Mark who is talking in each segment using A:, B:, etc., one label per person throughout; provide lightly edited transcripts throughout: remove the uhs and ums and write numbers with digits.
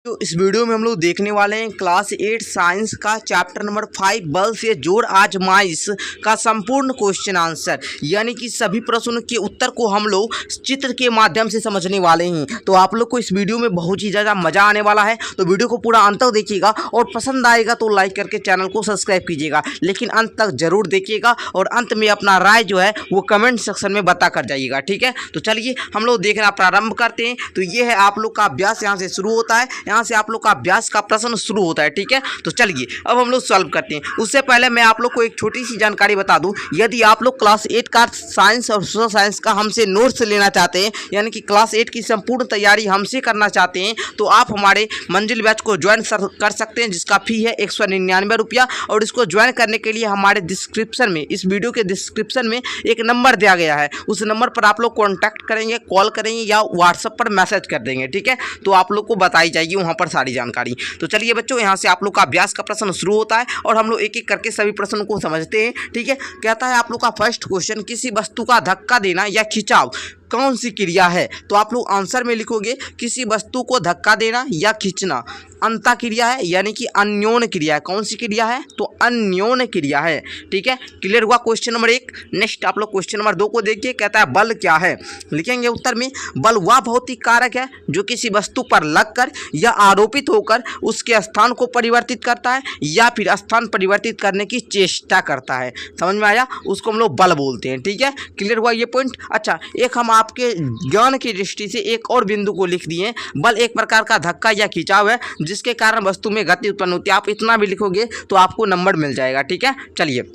A: तो इस वीडियो में हम लोग देखने वाले हैं क्लास 8 साइंस का चैप्टर नंबर 5 बल से जोड़ आजमाइश का संपूर्ण क्वेश्चन आंसर, यानी कि सभी प्रश्नों के उत्तर को हम लोग चित्र के माध्यम से समझने वाले हैं। तो आप लोग को इस वीडियो में बहुत ही ज़्यादा मज़ा आने वाला है, तो वीडियो को पूरा अंत तक देखिएगा और पसंद आएगा तो लाइक करके चैनल को सब्सक्राइब कीजिएगा, लेकिन अंत तक जरूर देखिएगा और अंत में अपना राय जो है वो कमेंट सेक्शन में बता कर जाइएगा। ठीक है, तो चलिए हम लोग देखना प्रारंभ करते हैं। तो ये है आप लोग का अभ्यास, यहाँ से शुरू होता है, यहाँ से आप लोग का अभ्यास का प्रश्न शुरू होता है। ठीक है, तो चलिए अब हम लोग सॉल्व करते हैं। उससे पहले मैं आप लोग को एक छोटी सी जानकारी बता दूं, यदि आप लोग क्लास 8 का साइंस और सोशल साइंस का हमसे नोट्स लेना चाहते हैं, यानी कि क्लास 8 की संपूर्ण तैयारी हमसे करना चाहते हैं, तो आप हमारे मंजिल बैच को ज्वाइन कर सकते हैं, जिसका फी है 199 रुपया। और इसको ज्वाइन करने के लिए हमारे डिस्क्रिप्शन में, इस वीडियो के डिस्क्रिप्शन में एक नंबर दिया गया है, उस नंबर पर आप लोग कॉन्टैक्ट करेंगे, कॉल करेंगे या व्हाट्सएप पर मैसेज कर देंगे। ठीक है, तो आप लोग को बताई जाएगी वहाँ पर सारी जानकारी। तो चलिए बच्चों, यहाँ से आप लोग का अभ्यास का प्रश्न शुरू होता है और हम लोग एक एक करके सभी प्रश्नों को समझते हैं। ठीक है, कहता है आप लोग का फर्स्ट क्वेश्चन, किसी वस्तु का धक्का देना या खिंचाव कौन सी क्रिया है? तो आप लोग आंसर में लिखोगे किसी वस्तु को धक्का देना या खींचना अंता क्रिया है, यानी कि अन्योन क्रिया है। कौन सी क्रिया है? तो अन्योन क्रिया है। ठीक है, क्लियर हुआ क्वेश्चन नंबर 1। नेक्स्ट आप लोग क्वेश्चन नंबर 2 को देखिए, कहता है बल क्या है? लिखेंगे उत्तर में, बल वह भौतिक कारक है जो किसी वस्तु पर लगकर या आरोपित होकर उसके स्थान को परिवर्तित करता है या फिर स्थान परिवर्तित करने की चेष्टा करता है। समझ में आया? उसको हम लोग बल बोलते हैं। ठीक है, क्लियर हुआ ये पॉइंट। अच्छा, एक हम आपके ज्ञान की दृष्टि से एक और बिंदु को लिख दिए, बल एक प्रकार का धक्का या खिंचाव है जिसके कारण वस्तु में गति उत्पन्न होती है। आप इतना भी लिखोगे तो आपको नंबर मिल जाएगा। ठीक है, चलिए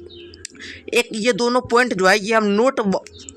A: एक ये दोनों पॉइंट जो है ये हम नोट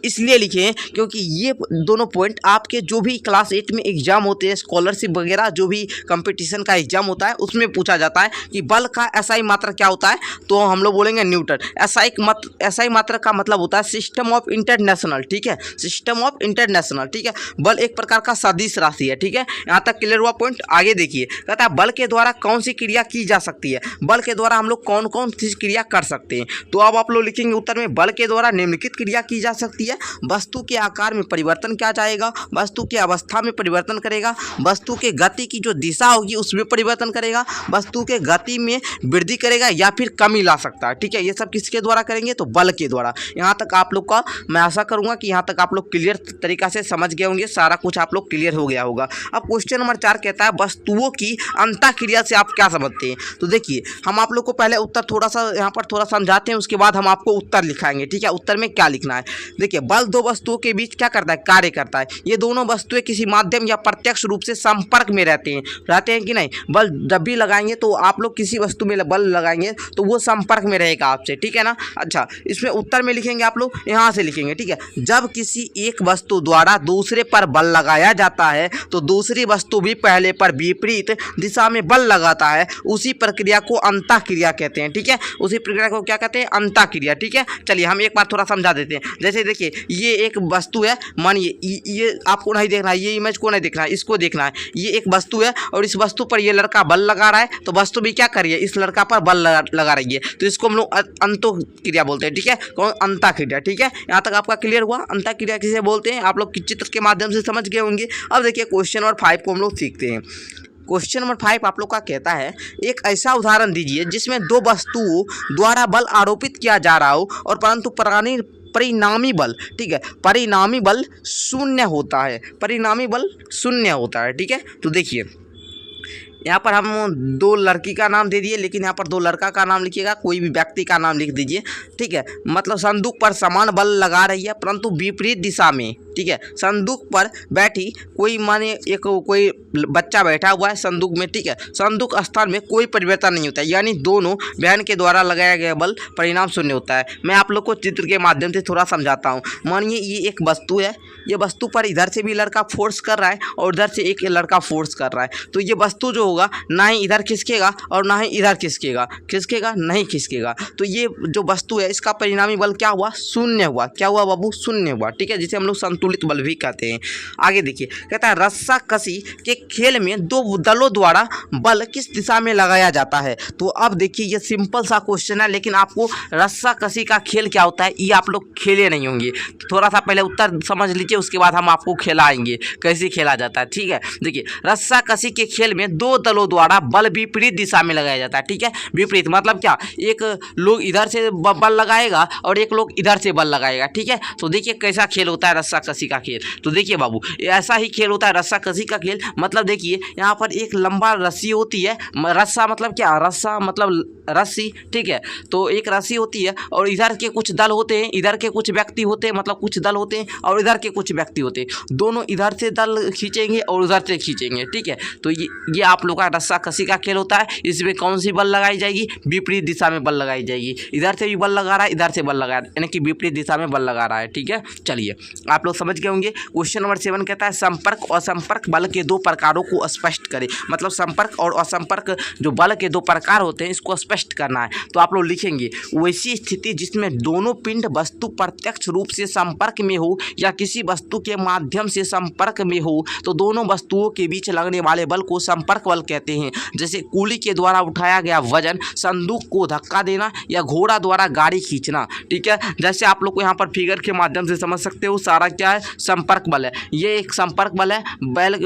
A: इसलिए लिखे हैं क्योंकि ये दोनों पॉइंट आपके जो भी क्लास 8 में एग्जाम होते हैं, स्कॉलरशिप वगैरह जो भी कंपटीशन का एग्जाम होता है उसमें पूछा जाता है कि बल का एसआई मात्रा क्या होता है, तो हम लोग बोलेंगे न्यूटन। एसआई मात्रा का मतलब होता है सिस्टम ऑफ इंटरनेशनल। ठीक है, सिस्टम ऑफ इंटरनेशनल। ठीक है, बल एक प्रकार का सदिश राशि है। ठीक है, यहाँ तक क्लियर हुआ पॉइंट। आगे देखिए, कहता है बल के द्वारा कौन सी क्रिया की जा सकती है? बल के द्वारा हम लोग कौन कौन सी क्रिया कर सकते हैं? तो अब आप लोग लिखेंगे उत्तर में, बल के द्वारा निम्नलिखित क्रिया की जा सकती है। वस्तु के आकार में परिवर्तन किया जाएगा, वस्तु की अवस्था में परिवर्तन करेगा, वस्तु के गति की जो दिशा होगी उसमें परिवर्तन करेगा, वस्तु के गति में वृद्धि करेगा या फिर कमी ला सकता है। ठीक है, ये सब किसके द्वारा करेंगे? तो बल के द्वारा। यहाँ तक आप लोग का मैं आशा करूंगा कि यहाँ तक आप लोग क्लियर तरीका से समझ गए होंगे, सारा कुछ आप लोग क्लियर हो गया होगा। अब क्वेश्चन नंबर 4 कहता है वस्तुओं की अंतःक्रिया से आप क्या समझते हैं? तो देखिए, हम आप लोग को पहले उत्तर थोड़ा सा यहाँ पर थोड़ा समझाते हैं, उसके बाद हम आपको उत्तर लिखाएंगे। ठीक है, उत्तर में क्या लिखना है? देखिए, बल दो वस्तुओं के बीच क्या करता है? कार्य करता है। ये दोनों वस्तुएं किसी माध्यम या प्रत्यक्ष रूप से संपर्क में रहते हैं कि नहीं? बल जब भी लगाएंगे तो आप लोग किसी वस्तु में बल लगाएंगे तो वो संपर्क में रहेगा आपसे। ठीक है ना? अच्छा, इसमें उत्तर में लिखेंगे आप लोग यहाँ से लिखेंगे। ठीक है, जब किसी एक वस्तु द्वारा दूसरे पर बल लगाया जाता है तो दूसरी वस्तु भी पहले पर विपरीत दिशा में बल लगाता है, उसी प्रक्रिया को अंतःक्रिया कहते हैं। ठीक है, उसी प्रक्रिया को क्या कहते हैं? अंतःक्रिया। ठीक है, चलिए हम एक बार थोड़ा समझा देते हैं। जैसे देखिए, ये एक वस्तु है, मानिए ये आपको नहीं देखना है, ये इमेज को नहीं देखना है, इसको देखना है। ये एक वस्तु है और इस वस्तु पर ये लड़का बल लगा रहा है, तो वस्तु भी क्या कर रही है? इस लड़का पर बल लगा रही है, तो इसको हम लोग अंतःक्रिया बोलते हैं। ठीक है, कौन? अंतःक्रिया। ठीक है, यहाँ तक आपका क्लियर हुआ अंतःक्रिया किसे बोलते हैं? आप लोग चित्र के माध्यम से समझ गए होंगे। अब देखिए क्वेश्चन नंबर 5 को हम लोग सीखते हैं। क्वेश्चन नंबर 5 आप लोग का कहता है, एक ऐसा उदाहरण दीजिए जिसमें दो वस्तुओं द्वारा बल आरोपित किया जा रहा हो और परंतु परिणामी बल, ठीक है, परिणामी बल शून्य होता है। परिणामी बल शून्य होता है। ठीक है, तो देखिए यहाँ पर हम दो लड़की का नाम दे दिए, लेकिन यहाँ पर दो लड़का का नाम लिखिएगा, कोई भी व्यक्ति का नाम लिख दीजिए। ठीक है, मतलब संदूक पर समान बल लगा रही है परंतु विपरीत दिशा में। ठीक है, संदूक पर बैठी कोई माने एक कोई बच्चा बैठा हुआ है संदूक में। ठीक है, संदूक स्थान में कोई परिवर्तन नहीं होता है, यानी दोनों बहन के द्वारा लगाया गया बल परिणाम शून्य होता है। मैं आप लोग को चित्र के माध्यम से थोड़ा समझाता हूँ। मानिए ये एक वस्तु है, ये वस्तु पर इधर से भी लड़का फोर्स कर रहा है और इधर से एक लड़का फोर्स कर रहा है, तो ये वस्तु जो होगा ना ही इधर खिसकेगा और ना ही इधर खिसकेगा नहीं खिसकेगा। तो ये जो वस्तु है इसका परिणामी बल क्या हुआ? शून्य हुआ। क्या हुआ बाबू? शून्य हुआ। ठीक है, जिसे हम लोग संतुलित बल भी कहते हैं। आगे देखिए, कहता है रस्सा कसी के खेल में दो दलों द्वारा बल किस दिशा में लगाया जाता है? तो अब देखिए ये सिंपल सा क्वेश्चन है, लेकिन आपको रस्सा कसी का खेल क्या होता है ये आप लोग खेले नहीं होंगे। थोड़ा सा पहले उत्तर समझ लीजिए, उसके बाद हम आपको खिलाएंगे कैसे खेला जाता है। ठीक है, देखिए रस्सा कसी के खेल में दो दोनों दलों द्वारा बल विपरीत दिशा में लगाया जाता है। ठीक है, विपरीत मतलब क्या, एक लोग इधर से बल लगाएगा और एक लोग इधर से बल लगाएगा। ठीक है, तो देखिए कैसा खेल होता है रस्सा कसी का खेल। तो देखिए बाबू, ऐसा ही खेल होता है रस्सा कसी का खेल। मतलब देखिए यहाँ पर एक लंबा रस्सी होती है, रस्सा मतलब क्या, रस्सा मतलब रस्सी। ठीक है, तो एक रस्सी होती है और इधर के कुछ दल होते हैं, इधर के कुछ व्यक्ति होते हैं, मतलब कुछ दल होते हैं और इधर के कुछ व्यक्ति होते हैं। दोनों इधर से दल खींचेंगे और उधर से खींचेंगे। ठीक है, तो ये आप लोग का रस्सा कसी का खेल होता है। इसमें कौन सी बल लगाई जाएगी, विपरीत दिशा में बल लगाई जाएगी। इधर से भी बल लगा रहा है, इधर से बल लगा रहा है, यानी कि विपरीत दिशा में बल लगा रहा है। ठीक है, चलिए आप लोग समझ गए होंगे। क्वेश्चन नंबर 7 कहता है संपर्क और असंपर्क बल के दो प्रकारों को स्पष्ट करें। मतलब संपर्क और असंपर्क जो बल के दो प्रकार होते हैं, इसको स्पष्ट करना है। तो आप लोग लिखेंगे वैसी स्थिति जिसमें दोनों पिंड वस्तु प्रत्यक्ष रूप से संपर्क में हो या किसी वस्तु के माध्यम से संपर्क में हो, तो दोनों वस्तुओं के बीच लगने वाले बल को संपर्क बल कहते हैं। जैसे कुली के द्वारा उठाया गया वजन, संदूक को धक्का देना या घोड़ा द्वारा गाड़ी खींचना। ठीक है, जैसे आप लोग को यहाँ पर फिगर के माध्यम से समझ सकते हो, सारा क्या है, संपर्क बल है। ये एक संपर्क बल है, बैल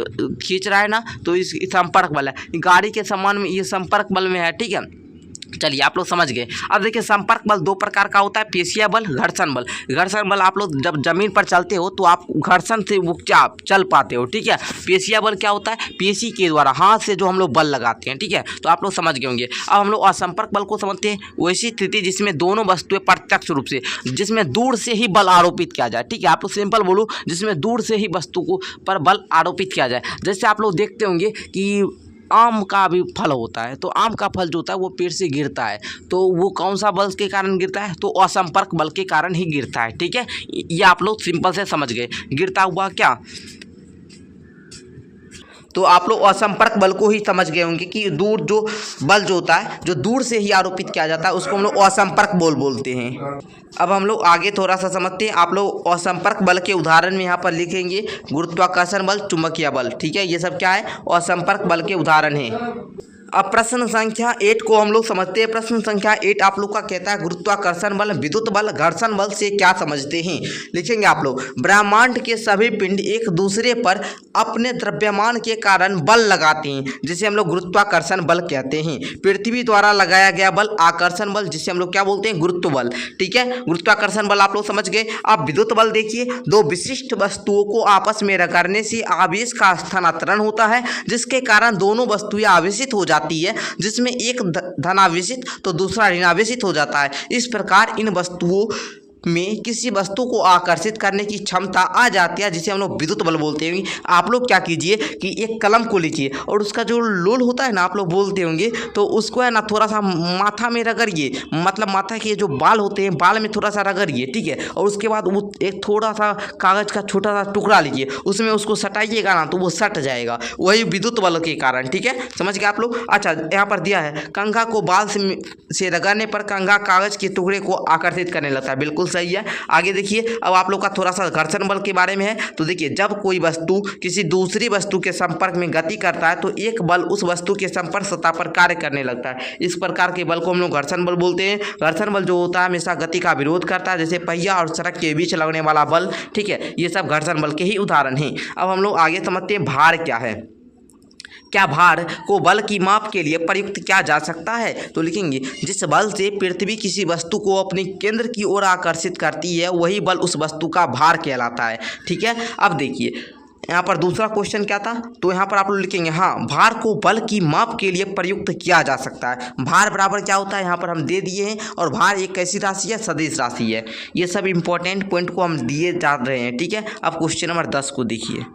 A: खींच रहा है ना, तो इस संपर्क बल है। गाड़ी के समान में ये संपर्क बल में है। ठीक है, चलिए आप लोग समझ गए। अब देखिए संपर्क बल दो प्रकार का होता है, पेशिया बल, घर्षण बल। घर्षण बल आप लोग जब जमीन पर चलते हो तो आप घर्षण से वो क्या चल पाते हो। ठीक है, पेशिया बल क्या होता है, पेशी के द्वारा हाथ से जो हम लोग बल लगाते हैं। ठीक है, तो आप लोग समझ गए होंगे। अब हम लोग असंपर्क बल को समझते हैं, वैसी स्थिति जिसमें दोनों वस्तुएं प्रत्यक्ष रूप से, जिसमें दूर से ही बल आरोपित किया जाए। ठीक है, आप लोग सिंपल बोलो, जिसमें दूर से ही वस्तु को पर बल आरोपित किया जाए। जैसे आप लोग देखते होंगे कि आम का भी फल होता है, तो आम का फल जो होता है वो पेड़ से गिरता है, तो वो कौन सा बल के कारण गिरता है, तो असंपर्क बल के कारण ही गिरता है। ठीक है, ये आप लोग सिंपल से समझ गए। गिरता हुआ क्या, तो आप लोग असंपर्क बल को ही समझ गए होंगे कि दूर जो बल जो होता है, जो दूर से ही आरोपित किया जाता है, उसको हम लोग असंपर्क बल बोलते हैं। अब हम लोग आगे थोड़ा सा समझते हैं। आप लोग असंपर्क बल के उदाहरण में यहाँ पर लिखेंगे गुरुत्वाकर्षण बल, चुंबकीय बल। ठीक है, ये सब क्या है, असंपर्क बल के उदाहरण हैं। अब प्रश्न संख्या 8 को हम लोग समझते हैं। प्रश्न संख्या 8 आप लोग का कहता है गुरुत्वाकर्षण बल, विद्युत बल, घर्षण बल से क्या समझते हैं। लिखेंगे आप लोग, ब्रह्मांड के सभी पिंड एक दूसरे पर अपने द्रव्यमान के कारण बल लगाते हैं, जिसे हम लोग गुरुत्वाकर्षण बल कहते हैं। पृथ्वी द्वारा लगाया गया बल आकर्षण बल, जिसे हम लोग क्या बोलते हैं, गुरुत्व बल। ठीक है, गुरुत्वाकर्षण बल आप लोग समझ गए। अब विद्युत बल देखिए, दो विशिष्ट वस्तुओं को आपस में रगड़ने से आवेश का स्थानांतरण होता है, जिसके कारण दोनों वस्तुएं आवेशित हो जाती है, जिसमें एक धनावेशित तो दूसरा ऋणावेशित हो जाता है। इस प्रकार इन वस्तुओं में किसी वस्तु को आकर्षित करने की क्षमता आ जाती है, जिसे हम लोग विद्युत बल बोलते हैं। आप लोग क्या कीजिए कि एक कलम को लीजिए और उसका जो लोल होता है ना, आप लोग बोलते होंगे, तो उसको है ना थोड़ा सा माथा में रगड़िए, मतलब माथा के जो बाल होते हैं, बाल में थोड़ा सा रगड़िए। ठीक है, और उसके बाद वो एक थोड़ा सा कागज का छोटा सा टुकड़ा लीजिए, उसमें उसको सटाइएगा ना, तो वो सट जाएगा, वही विद्युत बल के कारण। ठीक है, समझ गए आप लोग। अच्छा, यहाँ पर दिया है कंघा को बाल से रगड़ने पर कंघा कागज के टुकड़े को आकर्षित करने लगता है। बिल्कुल सही है। आगे देखिए, अब आप लोग का थोड़ा सा घर्षण बल के बारे में है। तो देखिए, जब कोई वस्तु किसी दूसरी वस्तु के संपर्क में गति करता है, तो एक बल उस वस्तु के संपर्क सतह पर कार्य करने लगता है। इस प्रकार के बल को हम लोग घर्षण बल बोलते हैं। घर्षण बल जो होता है हमेशा गति का विरोध करता है, जैसे पहिया और सड़क के बीच लगने वाला बल। ठीक है, ये सब घर्षण बल के ही उदाहरण हैं। अब हम लोग आगे समझते हैं भार क्या है। क्या भार को बल की माप के लिए प्रयुक्त किया जा सकता है। तो लिखेंगे, जिस बल से पृथ्वी किसी वस्तु को अपने केंद्र की ओर आकर्षित करती है, वही बल उस वस्तु का भार कहलाता है। ठीक है, अब देखिए यहाँ पर दूसरा क्वेश्चन क्या था, तो यहाँ पर आप लोग लिखेंगे, हाँ, भार को बल की माप के लिए प्रयुक्त किया जा सकता है। भार बराबर क्या होता है, यहाँ पर हम दे दिए हैं, और भार एक कैसी राशि है, सदिश राशि है। ये सब इंपॉर्टेंट पॉइंट को हम दिए जा रहे हैं। ठीक है, अब क्वेश्चन नंबर 10 को देखिए।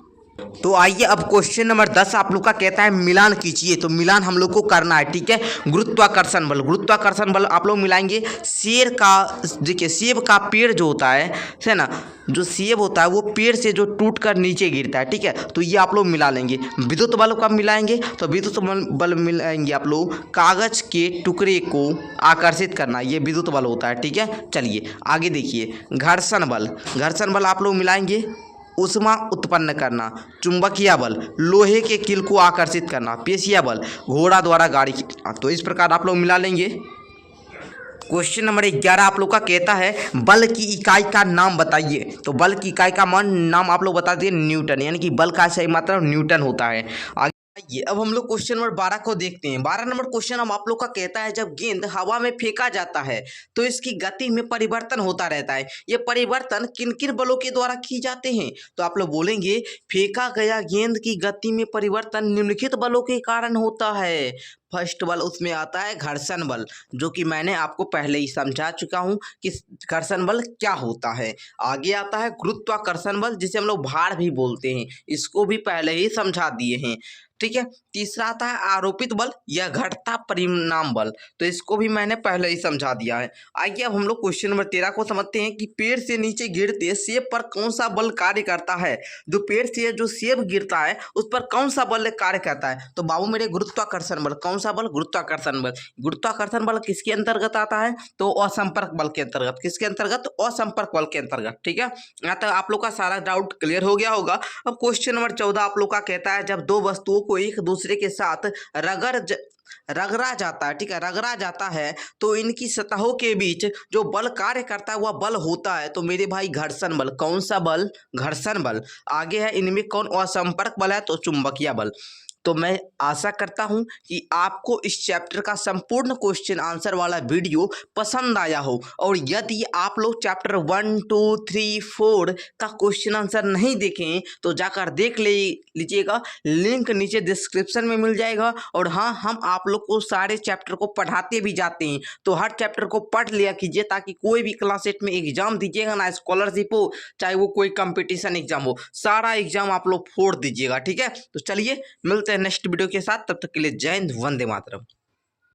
A: तो आइए, अब क्वेश्चन नंबर 10 आप लोग का कहता है मिलान कीजिए। तो मिलान हम लोग को करना है। ठीक है, गुरुत्वाकर्षण बल, गुरुत्वाकर्षण बल आप लोग मिलाएंगे शेर का। देखिए, सेब का पेड़ जो होता है ना, जो सेब होता है वो पेड़ से जो टूट कर नीचे गिरता है। ठीक है, तो ये आप लोग मिला लेंगे। विद्युत बल कब मिलाएंगे, तो विद्युत बल मिलाएंगे आप लोग कागज के टुकड़े को आकर्षित करना, ये विद्युत बल होता है। ठीक है, चलिए आगे देखिए, घर्षण बल, घर्षण बल आप लोग मिलाएंगे ऊष्मा उत्पन्न करना, चुंबकीय बल लोहे के कील को आकर्षित करना, पेशिया बल घोड़ा द्वारा गाड़ी खींचना। तो इस प्रकार आप लोग मिला लेंगे। क्वेश्चन नंबर 11 आप लोग का कहता है बल की इकाई का नाम बताइए। तो बल की इकाई का नाम आप लोग बता दिए न्यूटन, यानी कि बल का सही मात्रा न्यूटन होता है। आइए अब हम लोग क्वेश्चन नंबर 12 को देखते हैं। 12 नंबर क्वेश्चन हम आप लोग का कहता है, जब गेंद हवा में फेंका जाता है तो इसकी गति में परिवर्तन होता रहता है। ये परिवर्तन किन किन बलों के द्वारा किए जाते हैं? तो आप लोग बोलेंगे फेंका गया गेंद की गति में परिवर्तन निम्नलिखित बलों के कारण होता है। फर्स्ट बल उसमें आता है घर्षण बल, जो कि मैंने आपको पहले ही समझा चुका हूं कि घर्षण बल क्या होता है। आगे आता है गुरुत्वाकर्षण बल, जिसे हम लोग भार भी बोलते हैं, इसको भी पहले ही समझा दिए हैं। ठीक है। तीसरा आता है आरोपित बल या घटता परिणाम बल, तो इसको भी मैंने पहले ही समझा दिया है। आइए अब हम लोग क्वेश्चन नंबर 13 को समझते हैं कि पेड़ से नीचे गिरते सेब पर कौन सा बल कार्य करता है। जो पेड़ से जो सेब गिरता है उस पर कौन सा बल कार्य करता है? तो बाबू मेरे गुरुत्वाकर्षण बल। कौन सा बल? गुरुत्वाकर्षण बल। गुरुत्वाकर्षण बल किसके अंतर्गत आता है? तो असंपर्क बल के अंतर्गत। किसके अंतर्गत? असंपर्क बल के अंतर्गत। ठीक है, यहाँ तक आप लोग का सारा डाउट क्लियर हो गया होगा। अब क्वेश्चन नंबर 14 आप लोग का कहता है, जब दो वस्तुओं को एक दूसरे के साथ रगड़ा जाता है, ठीक है, रगड़ा जाता है, तो इनकी सतहों के बीच जो बल कार्य करता है वह बल होता है। तो मेरे भाई घर्षण बल। कौन सा बल? घर्षण बल। आगे है इनमें कौन असंपर्क बल है? तो चुंबकीय बल। तो मैं आशा करता हूं कि आपको इस चैप्टर का संपूर्ण क्वेश्चन आंसर वाला वीडियो पसंद आया हो, और यदि आप लोग चैप्टर 1, 2, 3, 4 का क्वेश्चन आंसर नहीं देखें तो जाकर देख लीजिएगा, लिंक नीचे डिस्क्रिप्शन में मिल जाएगा। और हाँ, हम आप लोग को सारे चैप्टर को पढ़ाते भी जाते हैं, तो हर चैप्टर को पढ़ लिया कीजिए, ताकि कोई भी क्लास 8 में एग्जाम दीजिएगा ना, स्कॉलरशिप हो चाहे वो कोई कंपटीशन एग्जाम हो, सारा एग्जाम आप लोग फोड़ दीजिएगा। ठीक है, तो चलिए मिलते हैं नेक्स्ट वीडियो के साथ। तब तक के लिए जय हिंद, वंदे मातरम।